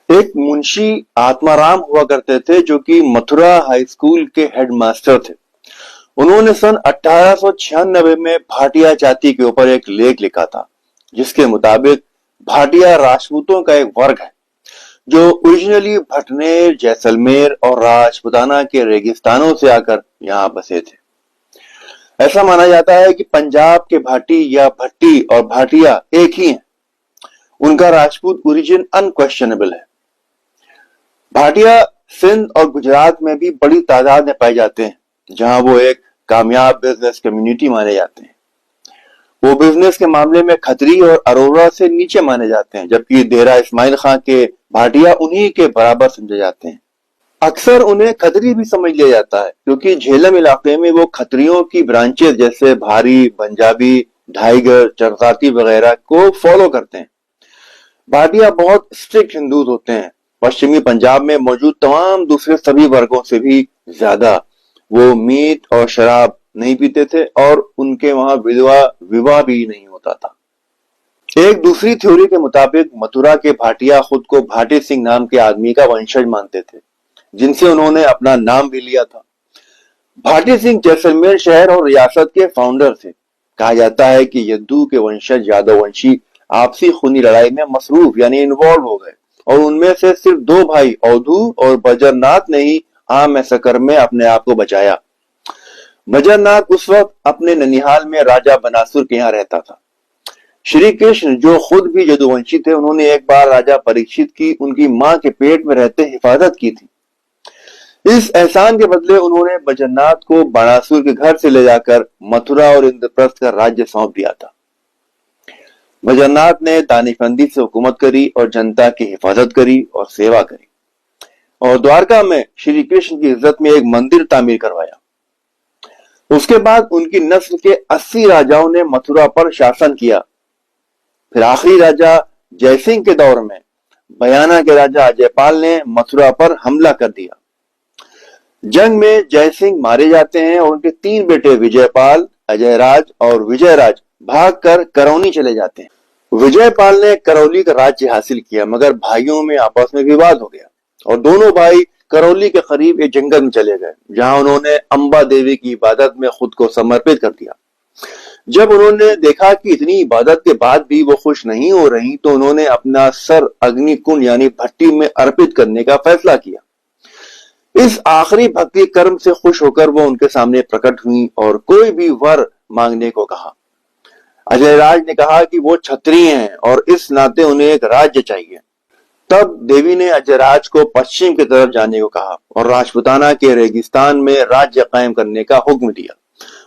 एक मुंशी आत्माराम हुआ करते थे जो कि मथुरा हाई स्कूल के हेडमास्टर थे। उन्होंने सन 1896 में भाटिया जाति के ऊपर एक लेख लिखा था, जिसके मुताबिक भाटिया राजपूतों का एक वर्ग है जो ओरिजिनली भटनेर, जैसलमेर और राजपुताना के रेगिस्तानों से आकर यहाँ बसे थे। ऐसा माना जाता है कि पंजाब के भाटी या भट्टी और भाटिया एक ही हैं। उनका राजपूत ओरिजिन अनक्वेश्चनेबल है। भाटिया सिंध और गुजरात में भी बड़ी तादाद में पाए जाते हैं, जहां वो एक कामयाब बिजनेस कम्युनिटी माने जाते हैं। वो बिजनेस के मामले में खत्री और अरोरा से नीचे माने जाते हैं, जबकि देरा इस्माइल खां के भाटिया उन्हीं के बराबर समझे जाते हैं। अक्सर उन्हें खत्री भी समझ लिया जाता है, क्योंकि झेलम इलाके में वो खत्रियों की ब्रांचेस जैसे भारी, पंजाबी, ढाईगर, चरसाती वगैरह को फॉलो करते हैं। भाटिया बहुत स्ट्रिक्ट हिंदूज होते हैं। पश्चिमी पंजाब में मौजूद तमाम दूसरे सभी वर्गों से भी ज्यादा वो मीट और शराब नहीं पीते थे और उनके वहां विवाह भी नहीं होता था। एक दूसरी थ्योरी के मुताबिक मथुरा के भाटिया खुद को भाटी सिंह नाम के आदमी का वंशज मानते थे, जिनसे उन्होंने अपना नाम भी लिया था। भाटी सिंह जैसलमेर शहर और रियासत के फाउंडर थे। कहा जाता है कि यद्दू के वंशज यादव वंशी आपसी खूनी लड़ाई में मसरूफ यानी इन्वॉल्व हो गए और उनमें से सिर्फ दो भाई औधू और बजरनाथ ने ही आम मैसेकर में अपने आप को बचाया। बजरनाथ उस वक्त अपने ननिहाल में राजा बनासुर के यहाँ रहता था। श्री कृष्ण जो खुद भी यदुवंशी थे, उन्होंने एक बार राजा परीक्षित की उनकी मां के पेट में रहते हिफाजत की थी। इस एहसान के बदले उन्होंने बजरनाथ को बाणासुर के घर से ले जाकर मथुरा और इंद्रप्रस्थ का राज्य सौंप दिया था। बजरनाथ ने दानिशमंदी से हुकूमत करी और जनता की हिफाजत करी और सेवा करी, और द्वारका में श्री कृष्ण की इज्जत में एक मंदिर तामीर करवाया। उसके बाद उनकी नस्ल के 80 राजाओं ने मथुरा पर शासन किया। फिर आखिरी राजा जयसिंह के दौर में बयाना के राजा अजयपाल ने मथुरा पर हमला कर दिया। जंग में जयसिंह मारे जाते हैं और उनके 3 बेटे विजयपाल, अजयराज और विजयराज भागकर करौनी चले जाते हैं। विजयपाल ने करौली का राज्य हासिल किया, मगर भाइयों में आपस में विवाद हो गया और दोनों भाई करौली के करीब एक जंगल में चले गए, जहां उन्होंने अंबा देवी की इबादत में खुद को समर्पित कर दिया। जब उन्होंने देखा कि इतनी इबादत के बाद भी वो खुश नहीं हो रही, तो उन्होंने अपना सर अग्निकुंड यानी भट्टी में अर्पित करने का फैसला किया। इस आखिरी भक्ति कर्म से खुश होकर वो उनके सामने प्रकट हुई और कोई भी वर मांगने को कहा। अजयराज ने कहा कि वो क्षत्रिय हैं और इस नाते उन्हें एक राज्य चाहिए। तब देवी ने अजयराज को पश्चिम की तरफ जाने को कहा और राजपुताना के रेगिस्तान में राज्य कायम करने का हुक्म दिया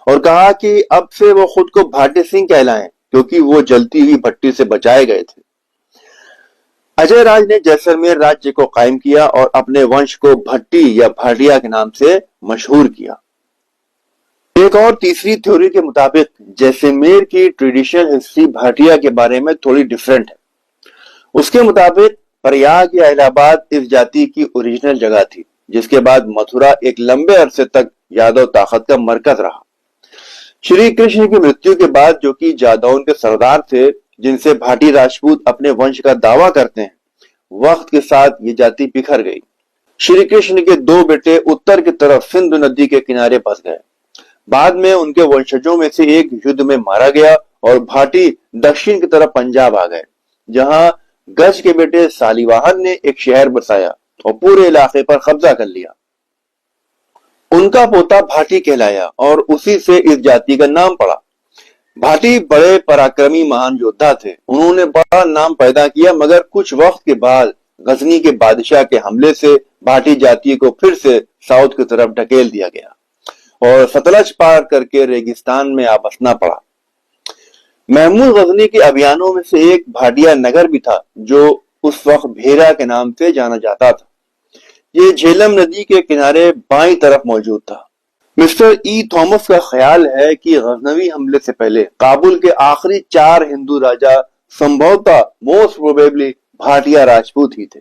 और कहा कि अब से वो खुद को भाटी सिंह कहलाएं, क्योंकि वो जलती हुई भट्टी से बचाए गए थे। अजयराज ने जैसलमेर राज्य को कायम किया और अपने वंश को भट्टी या भाटिया के नाम से मशहूर किया। एक और तीसरी थ्योरी के मुताबिक जैसलमेर की ट्रेडिशनल हिस्ट्री भाटिया के बारे में थोड़ी डिफरेंट है। उसके मुताबिक प्रयाग या इलाहाबाद इस जाति की ओरिजिनल जगह थी, जिसके बाद मथुरा एक लंबे अरसे तक यादव ताकत का मरकज रहा। श्री कृष्ण की मृत्यु के बाद, जो कि जादौन के सरदार थे जिनसे भाटी राजपूत अपने वंश का दावा करते हैं, वक्त के साथ ये जाति बिखर गई। श्री कृष्ण के 2 बेटे उत्तर की तरफ सिंधु नदी के किनारे बस गए। बाद में उनके वंशजों में से एक युद्ध में मारा गया और भाटी दक्षिण की तरफ पंजाब आ गए, जहां गज के बेटे सालीवाहन ने एक शहर बसाया और पूरे इलाके पर कब्जा कर लिया। उनका पोता भाटी कहलाया और उसी से इस जाति का नाम पड़ा। भाटी बड़े पराक्रमी महान योद्धा थे। उन्होंने बड़ा नाम पैदा किया, मगर कुछ वक्त के बाद गजनी के बादशाह के हमले से भाटी जाति को फिर से साउथ की तरफ ढकेल दिया गया और सतलज पार करके रेगिस्तान में आ बसना पड़ा। महमूद गजनी के अभियानों में से एक भाटिया नगर भी था, जो उस वक्त भेरा के नाम से जाना जाता था। ये झेलम नदी के किनारे बाईं तरफ मौजूद था। मिस्टर ई थॉमस का ख्याल है कि गजनवी हमले से पहले काबुल के आखिरी 4 हिंदू राजा संभवतः मोस्ट प्रोबेबली भाटिया राजपूत ही थे।